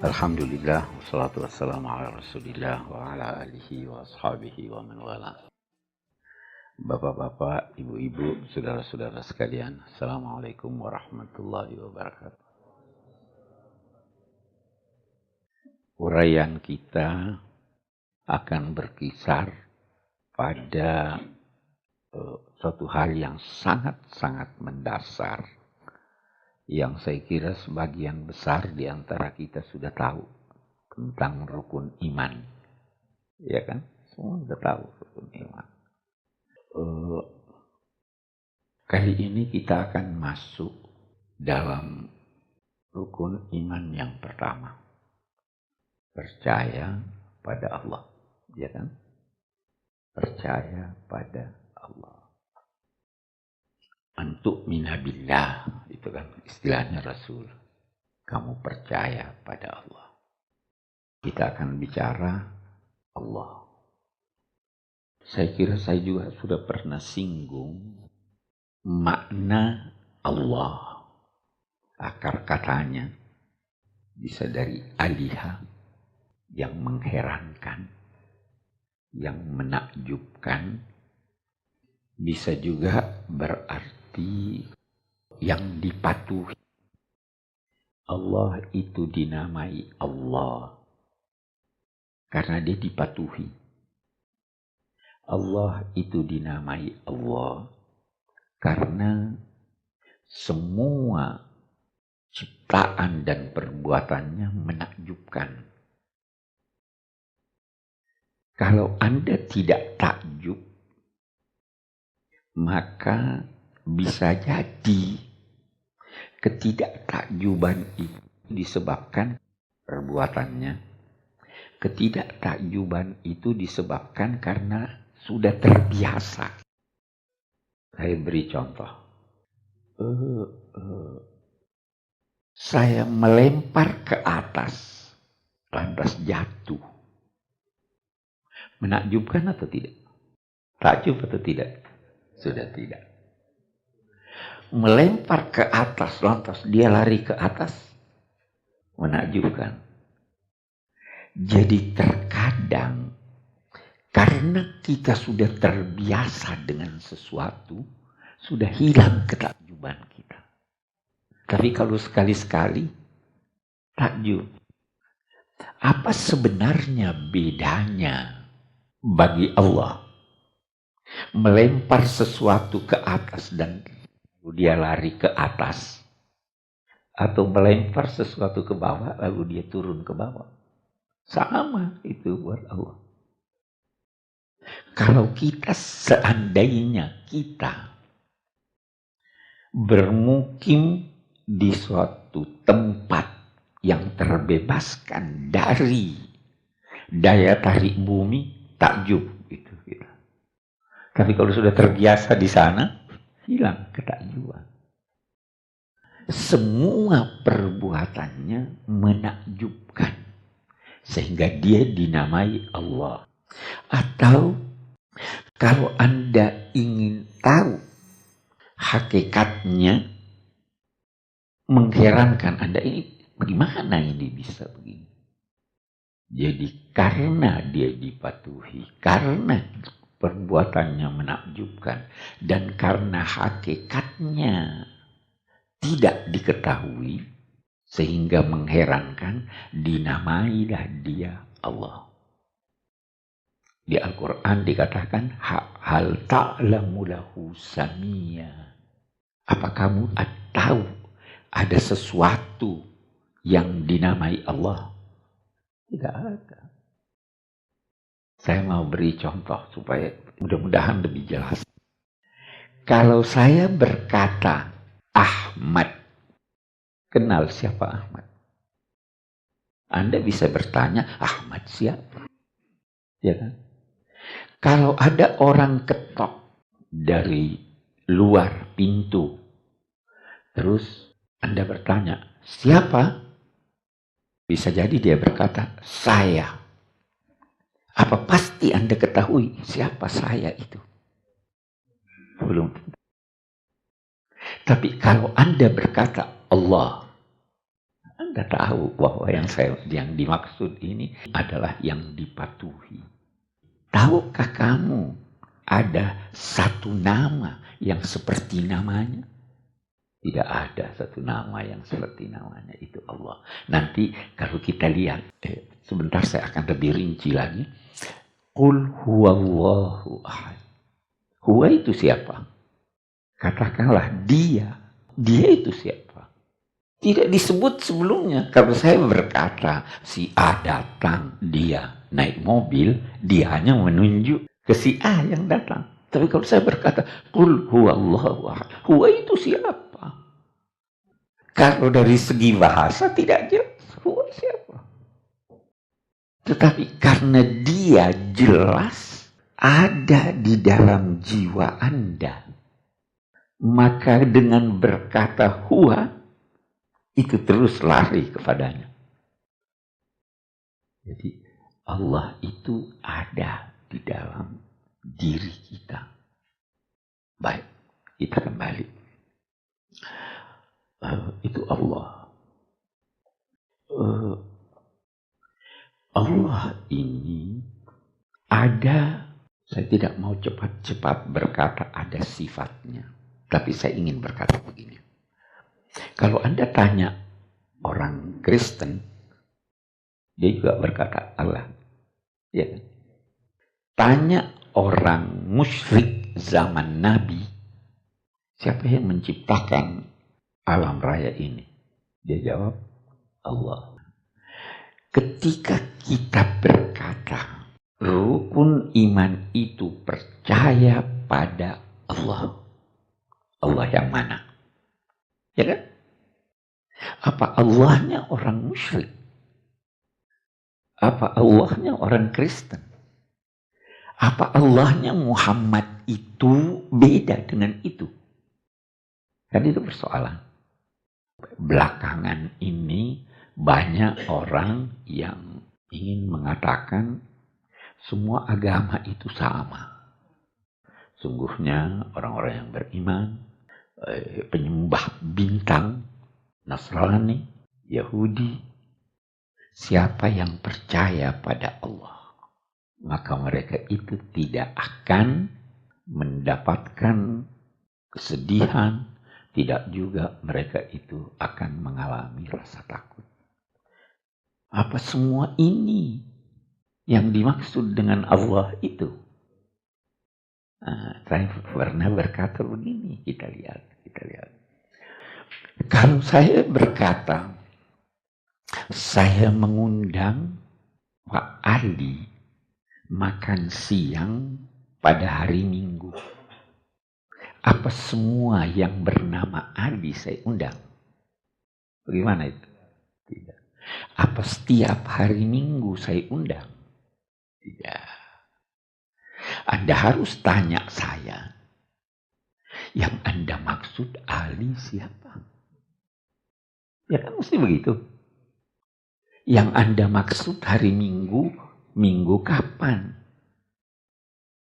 Alhamdulillah, wassalatu wassalamu ala rasulillah wa ala alihi wa ashabihi wa man wala. Bapak-bapak, ibu-ibu, saudara-saudara sekalian, Assalamualaikum warahmatullahi wabarakatuh. Uraian kita akan berkisar pada suatu hal yang sangat-sangat mendasar, yang saya kira sebagian besar di antara kita sudah tahu tentang rukun iman. Ya kan? Semua sudah tahu rukun iman. Kali ini kita akan masuk dalam rukun iman yang pertama. Percaya pada Allah. Ya kan? Percaya pada Allah. Antuk minabillah. Itu kan istilahnya Rasul. Kamu percaya pada Allah. Kita akan bicara Allah. Saya kira saya juga sudah pernah singgung makna Allah. Akar katanya bisa dari aliha, yang mengherankan, yang menakjubkan. Bisa juga berarti yang dipatuhi. Allah itu dinamai Allah karena dia dipatuhi. Allah itu dinamai Allah karena semua ciptaan dan perbuatannya menakjubkan. Kalau Anda tidak takjub, maka bisa jadi ketidaktakjuban itu disebabkan perbuatannya. Ketidaktakjuban itu disebabkan karena sudah terbiasa. Saya beri contoh. Saya melempar ke atas, lantas jatuh. Menakjubkan atau tidak? Takjub atau tidak? Sudah tidak. Melempar ke atas, lantas dia lari ke atas. Menakjubkan. Jadi terkadang karena kita sudah terbiasa dengan sesuatu, sudah hilang ketakjuban kita. Tapi kalau sekali-sekali takjub. Apa sebenarnya bedanya bagi Allah melempar sesuatu ke atas dan dia lari ke atas, atau melempar sesuatu ke bawah lalu dia turun ke bawah? Sama itu buat Allah. Kalau kita seandainya kita bermukim di suatu tempat yang terbebaskan dari daya tarik bumi, takjub itu. Tapi kalau sudah terbiasa di sana, hilang ketakjuban. Semua perbuatannya menakjubkan, sehingga dia dinamai Allah. Atau kalau Anda ingin tahu hakikatnya, mengherankan Anda, ini bagaimana ini bisa begini? Jadi karena dia dipatuhi, karena perbuatannya menakjubkan, dan karena hakikatnya tidak diketahui sehingga mengherankan, dinamailah dia Allah. Di Al-Quran dikatakan hal ta'lamu lahu samia. Apa kamu tahu ada sesuatu yang dinamai Allah? Tidak ada. Saya mau beri contoh supaya mudah-mudahan lebih jelas. Kalau saya berkata Ahmad, kenal siapa Ahmad? Anda bisa bertanya, Ahmad siapa? Ya kan? Kalau ada orang ketok dari luar pintu, terus Anda bertanya, siapa? Bisa jadi dia berkata, saya. Apa pasti Anda ketahui siapa saya itu? Belum. Tapi kalau Anda berkata Allah, Anda tahu bahwa yang dimaksud ini adalah yang dipatuhi. Tahukah kamu ada satu nama yang seperti namanya? Tidak ada satu nama yang seperti namanya, itu Allah. Nanti kalau kita lihat, sebentar saya akan lebih rinci lagi. Qul huwallahu ahad. Huwa itu siapa? Katakanlah dia. Dia itu siapa? Tidak disebut sebelumnya. Kalau saya berkata, si A datang, dia naik mobil, dia hanya menunjuk ke si A yang datang. Tapi kalau saya berkata, Qul huwallahu ahad. Huwa itu siapa? Kalau dari segi bahasa tidak jelas huwa siapa. Tetapi karena dia jelas ada di dalam jiwa Anda, maka dengan berkata huwa, itu terus lari kepadanya. Jadi Allah itu ada di dalam diri kita. Baik, kita kembali. Itu Allah. Allah ini ada, saya tidak mau cepat-cepat berkata ada sifatnya. Tapi saya ingin berkata begini. Kalau Anda tanya orang Kristen, dia juga berkata Allah. Ya. Tanya orang musyrik zaman Nabi, siapa yang menciptakan alam raya ini? Dia jawab, Allah. Ketika kita berkata, rukun iman itu percaya pada Allah. Allah yang mana? Ya kan? Apa Allahnya orang musyrik? Apa Allahnya orang Kristen? Apa Allahnya Muhammad itu beda dengan itu? Kan itu persoalan. Belakangan ini banyak orang yang ingin mengatakan semua agama itu sama. Sungguhnya orang-orang yang beriman, penyembah bintang, Nasrani, Yahudi, siapa yang percaya pada Allah, maka mereka itu tidak akan mendapatkan kesedihan, tidak juga mereka itu akan mengalami rasa takut. Apa semua ini yang dimaksud dengan Allah itu? Nah, saya pernah berkata begini, kita lihat. Kalau saya berkata, saya mengundang Pak Ali makan siang pada hari Minggu. Apa semua yang bernama Ali saya undang? Bagaimana itu? Tidak. Apa setiap hari Minggu saya undang? Tidak. Anda harus tanya saya. Yang Anda maksud Ali siapa? Ya kan mesti begitu. Yang Anda maksud hari Minggu, Minggu kapan?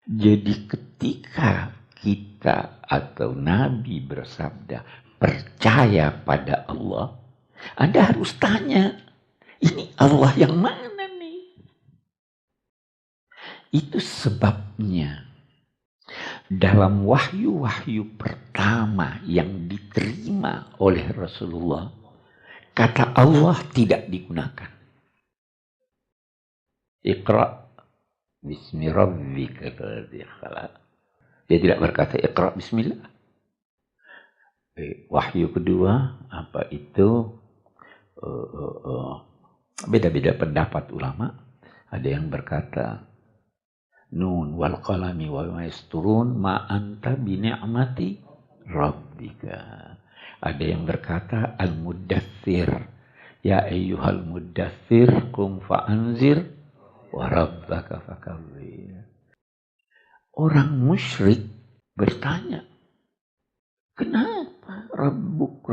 Jadi ketika kita atau Nabi bersabda percaya pada Allah, Anda harus tanya, ini Allah yang mana nih? Itu sebabnya dalam wahyu-wahyu pertama yang diterima oleh Rasulullah, kata Allah tidak digunakan. Iqra bismi rabbika alladzi khalaq. Dia tidak berkata Iqra bismillah. Wahyu kedua, apa itu? Beda-beda pendapat ulama. Ada yang berkata Nun wal qalami wa ma yasturun ma anta bi ni'mati rabbika. Ada yang berkata al-muddathir, ya ayyuhal muddathir qum fa'anzir wa rabbaka fakabbir. Orang musyrik bertanya, kenapa Rabbuk?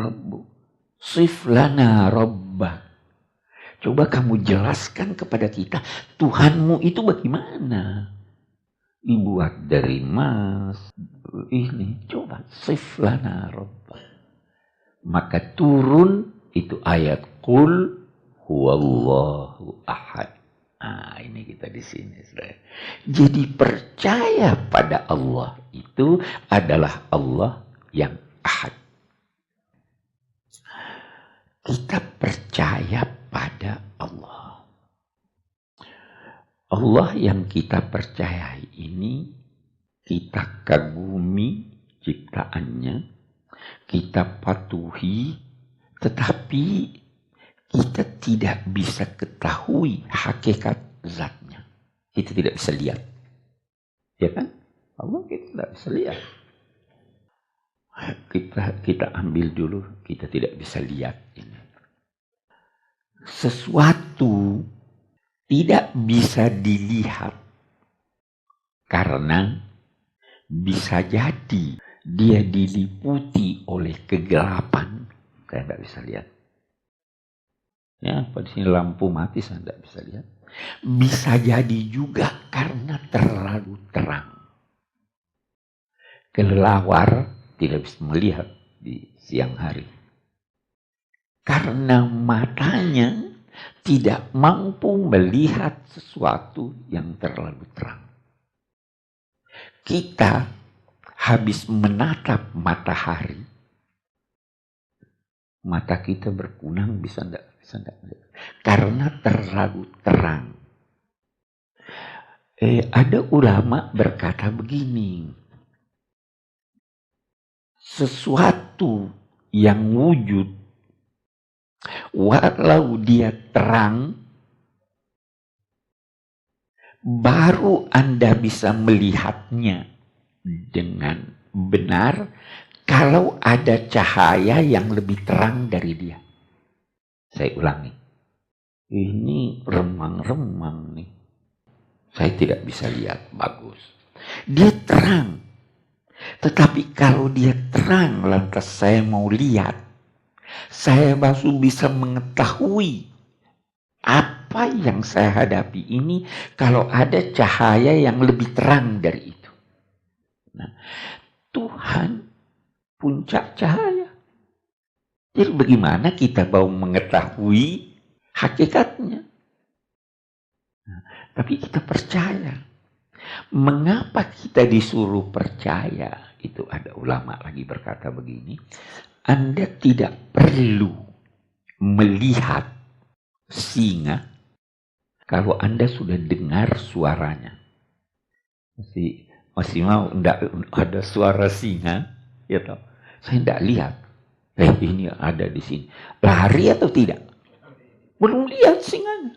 Sif lana rabbak. Coba kamu jelaskan kepada kita, Tuhanmu itu bagaimana? Dibuat dari emas, ini. Coba, sif lana rabbak. Maka turun itu ayat Qul huwallahu ahad. Nah, ini kita di sini, saudara. Jadi percaya pada Allah itu adalah Allah yang ahad. Kita percaya pada Allah. Allah yang kita percayai ini, kita kagumi ciptaannya, kita patuhi, tetapi kita tidak bisa ketahui hakikat zatnya. Kita tidak bisa lihat. Ya kan? Allah kita tidak bisa lihat. Kita ambil dulu, kita tidak bisa lihat ini. Sesuatu tidak bisa dilihat karena bisa jadi dia diliputi oleh kegelapan. Saya tidak bisa lihat. Ya, pada sini lampu mati saya tidak bisa lihat. Bisa jadi juga karena terlalu terang. Kelelawar tidak bisa melihat di siang hari. Karena matanya tidak mampu melihat sesuatu yang terlalu terang. Kita habis menatap matahari, mata kita berkunang, bisa enggak melihat. Karena terlalu terang. Ada ulama berkata begini, sesuatu yang wujud, walau dia terang, baru Anda bisa melihatnya dengan benar kalau ada cahaya yang lebih terang dari dia. Saya ulangi. Ini remang-remang nih. Saya tidak bisa lihat bagus. Dia terang. Tetapi kalau dia terang lantas saya mau lihat, saya baru bisa mengetahui apa yang saya hadapi ini kalau ada cahaya yang lebih terang dari itu. Nah, Tuhan puncak cahaya. Jadi bagaimana kita mau mengetahui hakikatnya? Nah, tapi kita percaya. Mengapa kita disuruh percaya? Itu ada ulama lagi berkata begini. Anda tidak perlu melihat singa kalau Anda sudah dengar suaranya. Masih mau enggak ada suara singa? Ya toh. Saya enggak lihat. Ini ada di sini. Lari atau tidak? Belum lihat singanya.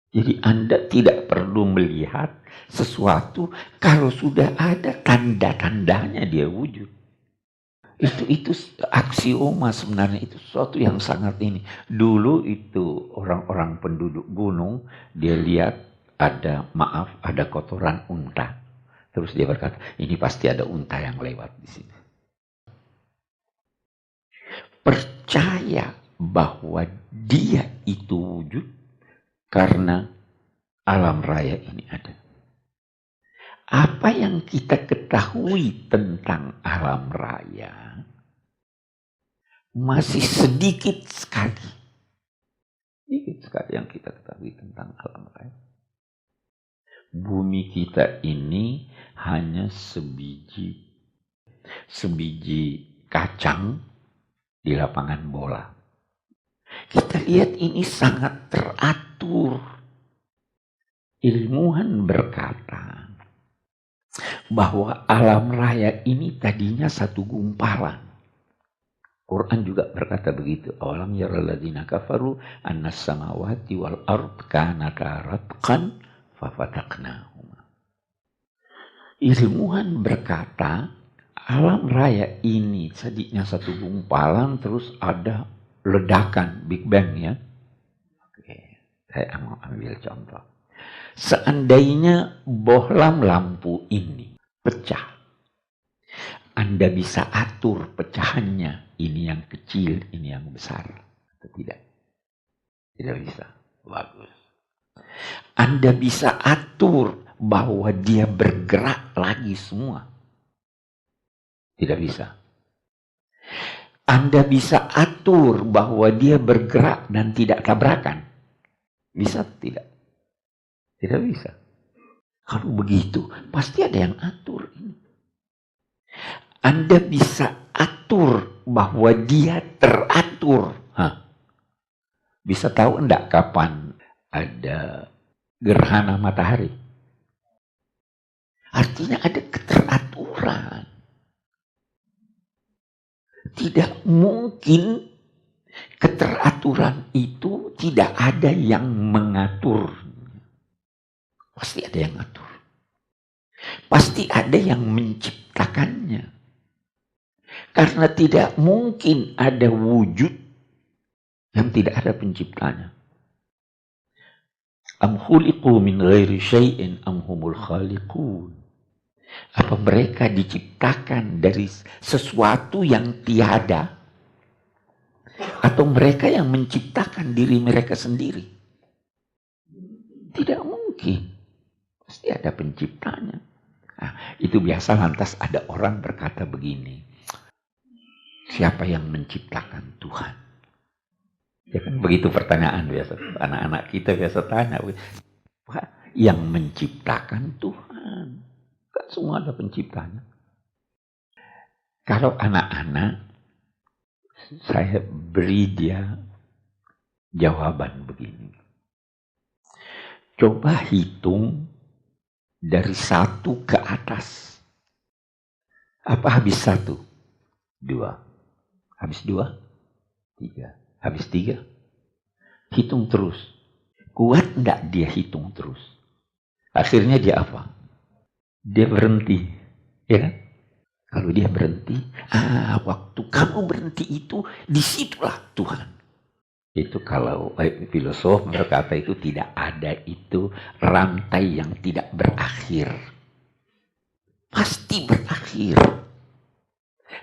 Jadi Anda tidak perlu melihat sesuatu kalau sudah ada tanda-tandanya dia wujud. Itu aksioma sebenarnya, itu sesuatu yang sangat ini. Dulu itu orang-orang penduduk gunung, dia lihat ada kotoran unta. Terus dia berkata, ini pasti ada unta yang lewat di sini. Percaya bahwa dia itu wujud karena alam raya ini ada. Apa yang kita ketahui tentang alam raya masih sedikit sekali. Sedikit sekali yang kita ketahui tentang alam raya. Bumi kita ini hanya sebiji kacang di lapangan bola. Kita lihat ini sangat teratur. Ilmuwan berkata bahwa alam raya ini tadinya satu gumpalan. Quran juga berkata begitu. Awalam yaral ladzina kafaru annas samawati wal ard kanata ratqan fafataqnahuma. Ilmuwan berkata alam raya ini tadinya satu gumpalan, terus ada ledakan Big Bang ya. Oke, saya mau ambil contoh. Seandainya bohlam lampu ini pecah, Anda bisa atur pecahannya. Ini yang kecil, ini yang besar. Atau tidak? Tidak bisa. Bagus. Anda bisa atur bahwa dia bergerak lagi semua. Tidak bisa. Anda bisa atur bahwa dia bergerak dan tidak tabrakan. Bisa atau tidak? Tidak bisa. Kalau begitu, pasti ada yang atur ini. Anda bisa atur bahwa dia teratur. Bisa tahu enggak kapan ada gerhana matahari? Artinya ada keteraturan. Tidak mungkin keteraturan itu tidak ada yang mengatur. Pasti ada yang ngatur. Pasti ada yang menciptakannya. Karena tidak mungkin ada wujud yang tidak ada penciptanya. Am khuliqu min ghairi syai'in am humul khaliqun. Apa mereka diciptakan dari sesuatu yang tiada? Atau mereka yang menciptakan diri mereka sendiri? Tidak mungkin. Pasti ada penciptanya. Nah, itu biasa lantas ada orang berkata begini. Siapa yang menciptakan Tuhan? Ya kan begitu pertanyaan biasa. Anak-anak kita biasa tanya. Yang menciptakan Tuhan. Kan semua ada penciptanya. Kalau anak-anak, saya beri dia jawaban begini. Coba hitung dari 1 ke atas. Apa habis 1? 2. Habis 2? 3. Habis 3? Hitung terus. Kuat enggak dia hitung terus? Akhirnya dia apa? Dia berhenti. Ya kan? Kalau dia berhenti, waktu kamu berhenti itu, disitulah Tuhan. Itu kalau filosof berkata itu tidak ada itu rantai yang tidak berakhir. Pasti berakhir.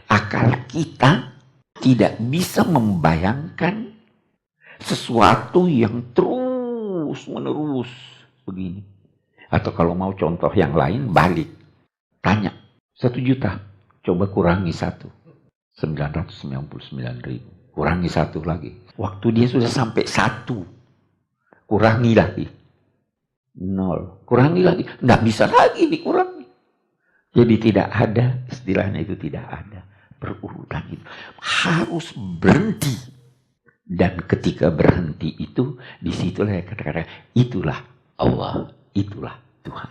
Akal kita tidak bisa membayangkan sesuatu yang terus menerus begini. Atau kalau mau contoh yang lain, balik. Tanya, 1 juta. Coba kurangi 1. 999.000. Kurangi 1 lagi. Waktu dia sudah sampai 1. Kurangi lagi. 0. Kurangi lagi. Nggak bisa lagi dikurangi. Jadi tidak ada, istilahnya itu tidak ada. Berurutan itu. Harus berhenti. Dan ketika berhenti itu, disitulah kata-kata, itulah Allah, itulah Tuhan.